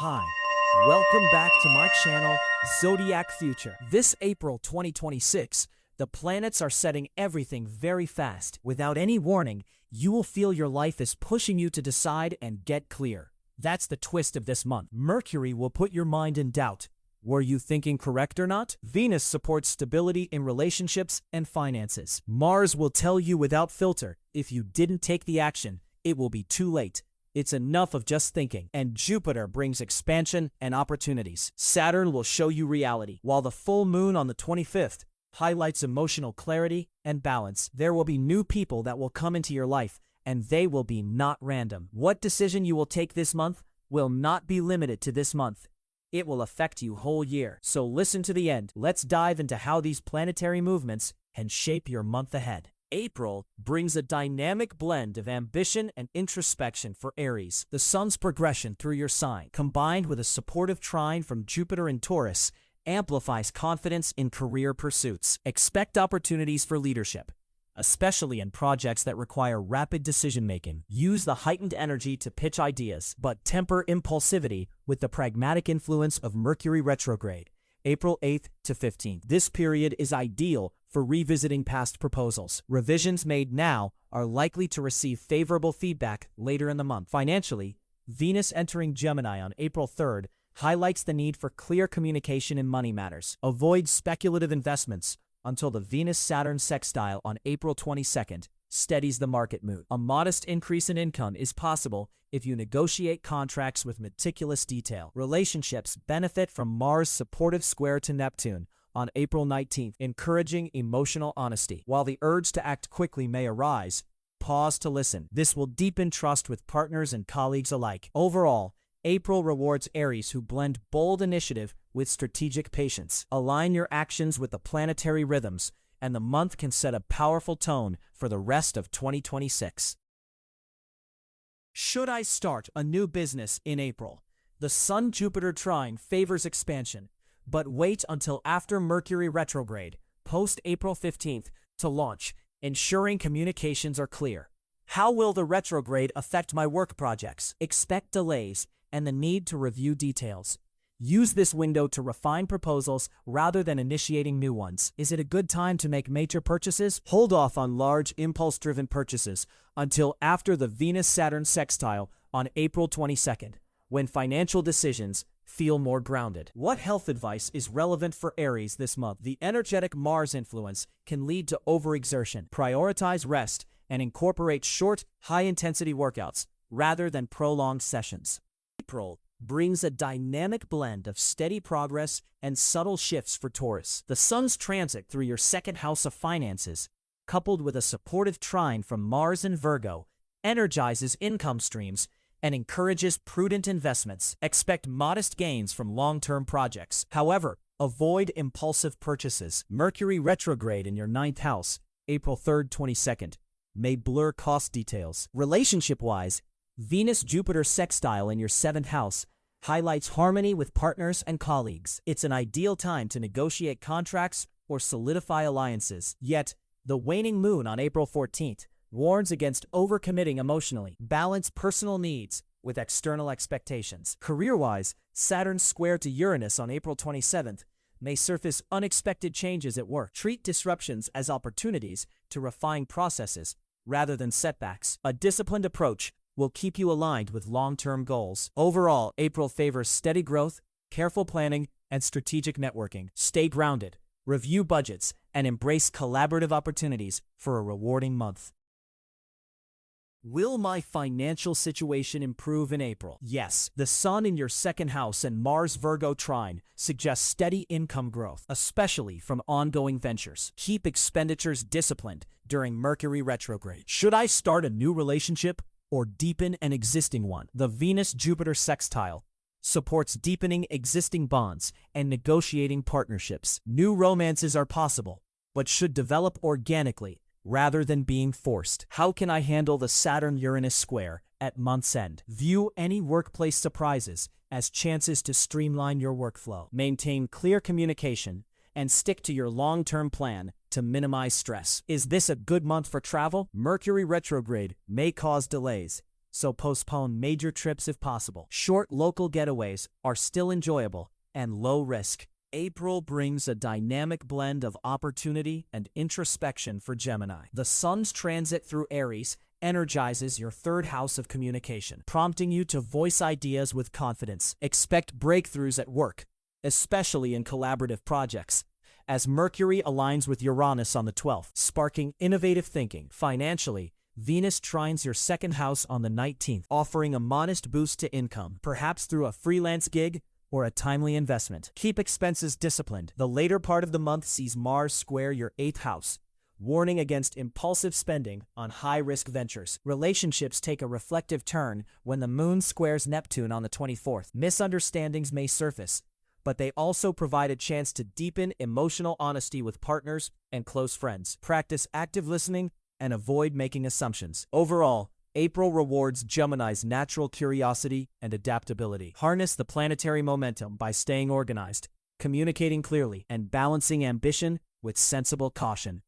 Hi, welcome back to my channel, Zodiac Future. This April 2026, the planets are setting everything very fast. Without any warning, you will feel your life is pushing you to decide and get clear. That's the twist of this month. Mercury will put your mind in doubt. Were you thinking correct or not? Venus supports stability in relationships and finances. Mars will tell you without filter, if you didn't take the action, it will be too late. It's enough of just thinking. And Jupiter brings expansion and opportunities. Saturn will show you reality, while the full moon on the 25th highlights emotional clarity and balance. There will be new people that will come into your life, and they will be not random. What decision you will take this month will not be limited to this month. It will affect you whole year. So listen to the end. Let's dive into how these planetary movements can shape your month ahead. April brings a dynamic blend of ambition and introspection for Aries. The sun's progression through your sign, combined with a supportive trine from Jupiter in Taurus, amplifies confidence in career pursuits. Expect opportunities for leadership, especially in projects that require rapid decision-making. Use the heightened energy to pitch ideas, but temper impulsivity with the pragmatic influence of Mercury retrograde, April 8th to 15th. This period is ideal for revisiting past proposals. Revisions made now are likely to receive favorable feedback later in the month. Financially, Venus entering Gemini on April 3rd highlights the need for clear communication in money matters. Avoid speculative investments until the Venus-Saturn sextile on April 22nd steadies the market mood. A modest increase in income is possible if you negotiate contracts with meticulous detail. Relationships benefit from Mars' supportive square to Neptune on April 19th, encouraging emotional honesty. While the urge to act quickly may arise, pause to listen. This will deepen trust with partners and colleagues alike. Overall, April rewards Aries who blend bold initiative with strategic patience. Align your actions with the planetary rhythms, and the month can set a powerful tone for the rest of 2026. Should I start a new business in April? The Sun-Jupiter trine favors expansion, but wait until after Mercury retrograde, post-April 15th, to launch, ensuring communications are clear. How will the retrograde affect my work projects? Expect delays and the need to review details. Use this window to refine proposals rather than initiating new ones. Is it a good time to make major purchases? Hold off on large, impulse-driven purchases until after the Venus-Saturn sextile on April 22nd, when financial decisions feel more grounded. What health advice is relevant for Aries this month? The energetic Mars influence can lead to overexertion. Prioritize rest and incorporate short, high-intensity workouts rather than prolonged sessions. April brings a dynamic blend of steady progress and subtle shifts for Taurus. The sun's transit through your second house of finances, coupled with a supportive trine from Mars and Virgo, energizes income streams and encourages prudent investments. Expect modest gains from long-term projects. However, avoid impulsive purchases. Mercury retrograde in your 9th house, April 3rd, 22nd, may blur cost details. Relationship-wise, Venus-Jupiter sextile in your 7th house highlights harmony with partners and colleagues. It's an ideal time to negotiate contracts or solidify alliances. Yet, the waning moon on April 14th warns against overcommitting emotionally. Balance personal needs with external expectations. Career-wise, Saturn's square to Uranus on April 27th may surface unexpected changes at work. Treat disruptions as opportunities to refine processes rather than setbacks. A disciplined approach will keep you aligned with long-term goals. Overall, April favors steady growth, careful planning, and strategic networking. Stay grounded, review budgets, and embrace collaborative opportunities for a rewarding month. Will my financial situation improve in April? Yes. The Sun in your 2nd house and Mars-Virgo trine suggests steady income growth, especially from ongoing ventures. Keep expenditures disciplined during Mercury retrograde. Should I start a new relationship or deepen an existing one? The Venus-Jupiter sextile supports deepening existing bonds and negotiating partnerships. New romances are possible, but should develop organically rather than being forced. How can I handle the Saturn-Uranus square at month's end? View any workplace surprises as chances to streamline your workflow. Maintain clear communication and stick to your long-term plan to minimize stress. Is this a good month for travel? Mercury retrograde may cause delays, so postpone major trips if possible. Short local getaways are still enjoyable and low risk. April brings a dynamic blend of opportunity and introspection for Gemini. The Sun's transit through Aries energizes your third house of communication, prompting you to voice ideas with confidence. Expect breakthroughs at work, especially in collaborative projects, as Mercury aligns with Uranus on the 12th, sparking innovative thinking. Financially, Venus trines your second house on the 19th, offering a modest boost to income, perhaps through a freelance gig or a timely investment. Keep expenses disciplined. The later part of the month sees Mars square your 8th house, warning against impulsive spending on high-risk ventures. Relationships take a reflective turn when the Moon squares Neptune on the 24th. Misunderstandings may surface, but they also provide a chance to deepen emotional honesty with partners and close friends. Practice active listening and avoid making assumptions. Overall, April rewards Gemini's natural curiosity and adaptability. Harness the planetary momentum by staying organized, communicating clearly, and balancing ambition with sensible caution.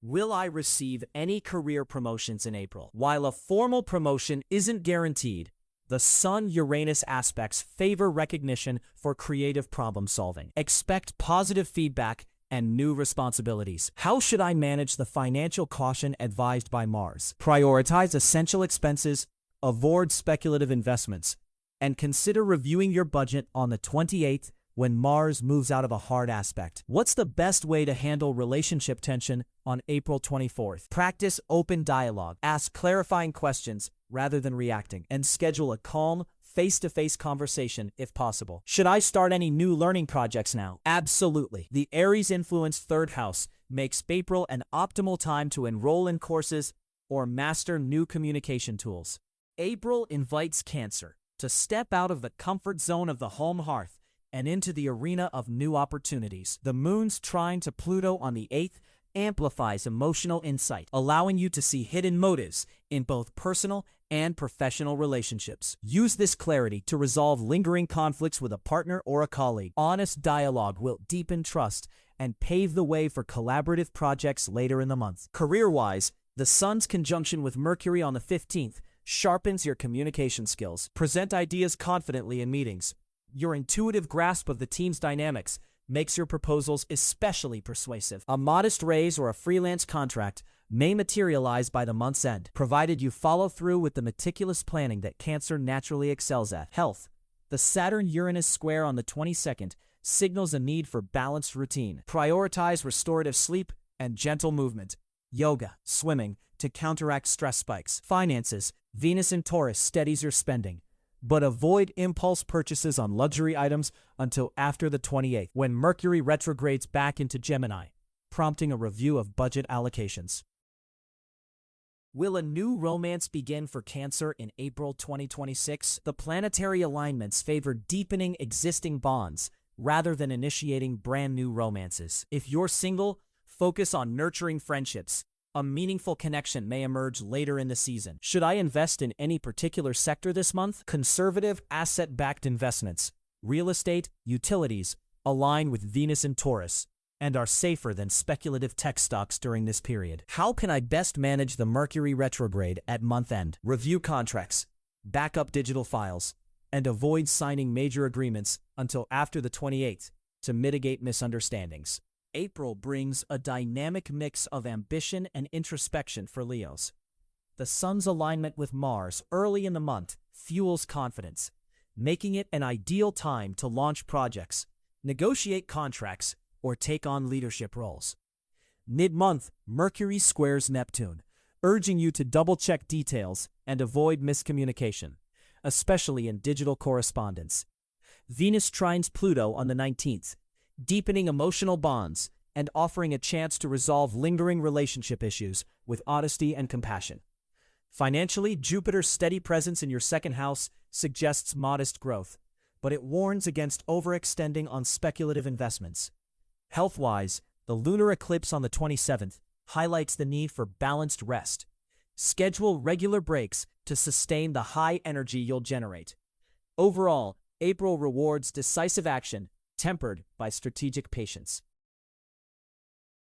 Will I receive any career promotions in April? While a formal promotion isn't guaranteed, the Sun-Uranus aspects favor recognition for creative problem solving. Expect positive feedback and new responsibilities. How should I manage the financial caution advised by Mars? Prioritize essential expenses, avoid speculative investments, and consider reviewing your budget on the 28th when Mars moves out of a hard aspect. What's the best way to handle relationship tension on April 24th? Practice open dialogue. Ask clarifying questions rather than reacting, and schedule a calm, face-to-face conversation if possible. Should I start any new learning projects now? Absolutely. The Aries-influenced third house makes April an optimal time to enroll in courses or master new communication tools. April invites Cancer to step out of the comfort zone of the home hearth and into the arena of new opportunities. The Moon's trine to Pluto on the 8th amplifies emotional insight, allowing you to see hidden motives in both personal and professional relationships. Use this clarity to resolve lingering conflicts with a partner or a colleague. Honest dialogue will deepen trust and pave the way for collaborative projects later in the month. Career-wise, the Sun's conjunction with Mercury on the 15th sharpens your communication skills. Present ideas confidently in meetings. Your intuitive grasp of the team's dynamics makes your proposals especially persuasive. A modest raise or a freelance contract may materialize by the month's end, provided you follow through with the meticulous planning that Cancer naturally excels at. Health. The Saturn-Uranus square on the 22nd signals a need for balanced routine. Prioritize restorative sleep and gentle movement, yoga, swimming, to counteract stress spikes. Finances. Venus in Taurus steadies your spending, but avoid impulse purchases on luxury items until after the 28th, when Mercury retrogrades back into Gemini, prompting a review of budget allocations. Will a new romance begin for Cancer in April 2026? The planetary alignments favor deepening existing bonds rather than initiating brand new romances. If you're single, focus on nurturing friendships. A meaningful connection may emerge later in the season. Should I invest in any particular sector this month? Conservative, asset-backed investments, real estate, utilities align with Venus in Taurus and are safer than speculative tech stocks during this period. How can I best manage the Mercury retrograde at month end? Review contracts, back up digital files, and avoid signing major agreements until after the 28th to mitigate misunderstandings. April brings a dynamic mix of ambition and introspection for Leos. The Sun's alignment with Mars early in the month fuels confidence, making it an ideal time to launch projects, negotiate contracts, or take on leadership roles. Mid-month, Mercury squares Neptune, urging you to double-check details and avoid miscommunication, especially in digital correspondence. Venus trines Pluto on the 19th, deepening emotional bonds and offering a chance to resolve lingering relationship issues with honesty and compassion. Financially, Jupiter's steady presence in your second house suggests modest growth, but it warns against overextending on speculative investments. Health-wise, the lunar eclipse on the 27th highlights the need for balanced rest. Schedule regular breaks to sustain the high energy you'll generate. Overall, April rewards decisive action, tempered by strategic patience.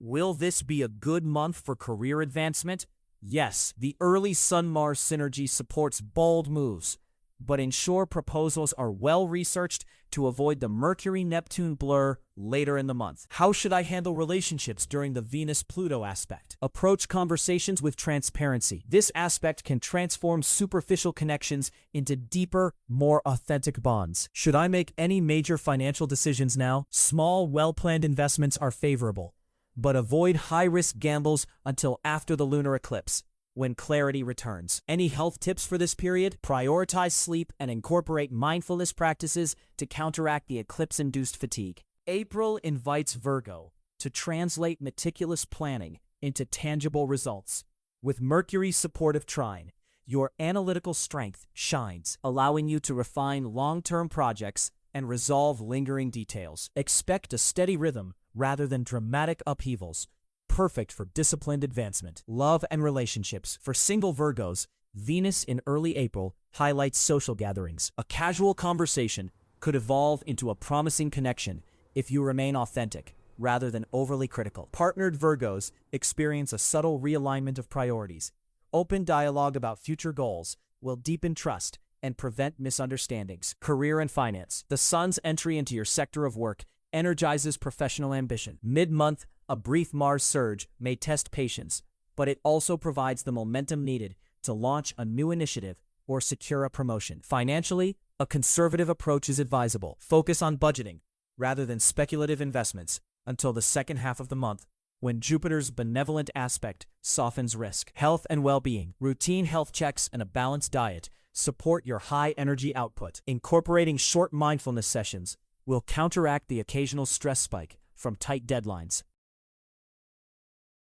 Will this be a good month for career advancement? Yes, the early Sun-Mars synergy supports bold moves, but ensure proposals are well-researched to avoid the Mercury-Neptune blur later in the month. How should I handle relationships during the Venus-Pluto aspect? Approach conversations with transparency. This aspect can transform superficial connections into deeper, more authentic bonds. Should I make any major financial decisions now? Small, well-planned investments are favorable, but avoid high-risk gambles until after the lunar eclipse, when clarity returns. Any health tips for this period? Prioritize sleep and incorporate mindfulness practices to counteract the eclipse-induced fatigue. April invites Virgo to translate meticulous planning into tangible results. With Mercury's supportive trine, your analytical strength shines, allowing you to refine long-term projects and resolve lingering details. Expect a steady rhythm rather than dramatic upheavals, perfect for disciplined advancement. Love and relationships. For single Virgos, Venus in early April highlights social gatherings. A casual conversation could evolve into a promising connection if you remain authentic rather than overly critical. Partnered Virgos experience a subtle realignment of priorities. Open dialogue about future goals will deepen trust and prevent misunderstandings. Career and finance. The Sun's entry into your sector of work energizes professional ambition. Mid-month, a brief Mars surge may test patience, but it also provides the momentum needed to launch a new initiative or secure a promotion. Financially, a conservative approach is advisable. Focus on budgeting rather than speculative investments until the second half of the month, when Jupiter's benevolent aspect softens risk. Health and well-being. Routine health checks and a balanced diet support your high-energy output. Incorporating short mindfulness sessions will counteract the occasional stress spike from tight deadlines.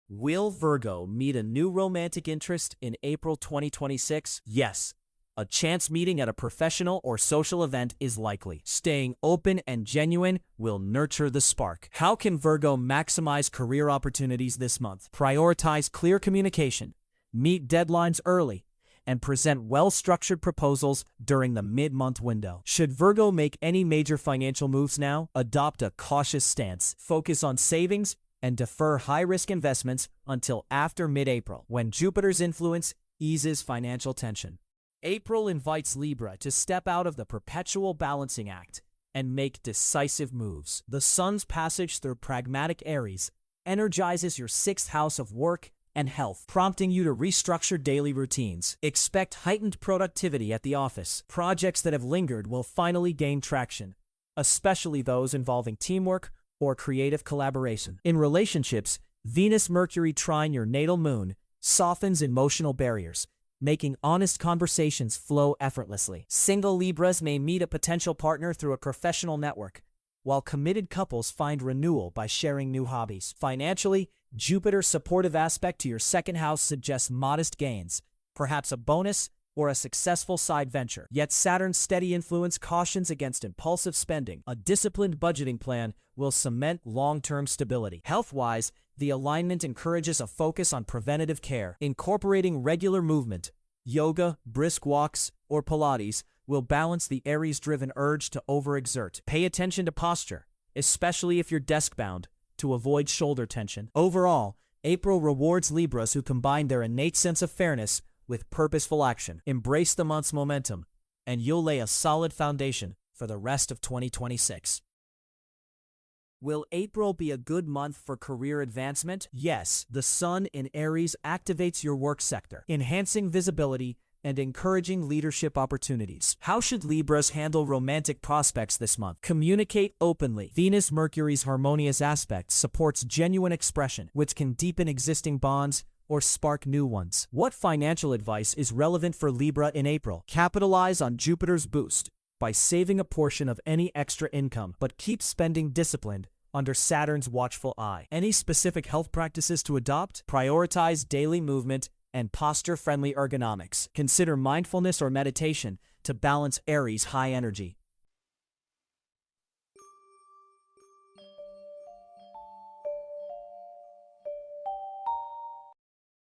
Will Virgo meet a new romantic interest in April 2026? Yes. A chance meeting at a professional or social event is likely. Staying open and genuine will nurture the spark. How can Virgo maximize career opportunities this month? Prioritize clear communication, meet deadlines early, and present well-structured proposals during the mid-month window. Should Virgo make any major financial moves now? Adopt a cautious stance. Focus on savings and defer high-risk investments until after mid-April, when Jupiter's influence eases financial tension. April invites Libra to step out of the perpetual balancing act and make decisive moves. The Sun's passage through pragmatic Aries energizes your sixth house of work and health, prompting you to restructure daily routines. Expect heightened productivity at the office. Projects that have lingered will finally gain traction, especially those involving teamwork or creative collaboration. In relationships, Venus-Mercury trine your natal moon softens emotional barriers, making honest conversations flow effortlessly. Single Libras may meet a potential partner through a professional network, while committed couples find renewal by sharing new hobbies. Financially, Jupiter's supportive aspect to your second house suggests modest gains, perhaps a bonus or a successful side venture. Yet Saturn's steady influence cautions against impulsive spending. A disciplined budgeting plan will cement long-term stability. Health-wise, the alignment encourages a focus on preventative care. Incorporating regular movement, yoga, brisk walks, or Pilates will balance the Aries-driven urge to overexert. Pay attention to posture, especially if you're desk-bound, to avoid shoulder tension. Overall, April rewards Libras who combine their innate sense of fairness with purposeful action. Embrace the month's momentum, and you'll lay a solid foundation for the rest of 2026. Will April be a good month for career advancement? Yes, the Sun in Aries activates your work sector, enhancing visibility and encouraging leadership opportunities. How should Libras handle romantic prospects this month? Communicate openly. Venus-Mercury's harmonious aspect supports genuine expression, which can deepen existing bonds or spark new ones. What financial advice is relevant for Libra in April? Capitalize on Jupiter's boost by saving a portion of any extra income, but keep spending disciplined under Saturn's watchful eye. Any specific health practices to adopt? Prioritize daily movement and posture-friendly ergonomics. Consider mindfulness or meditation to balance Aries' high energy.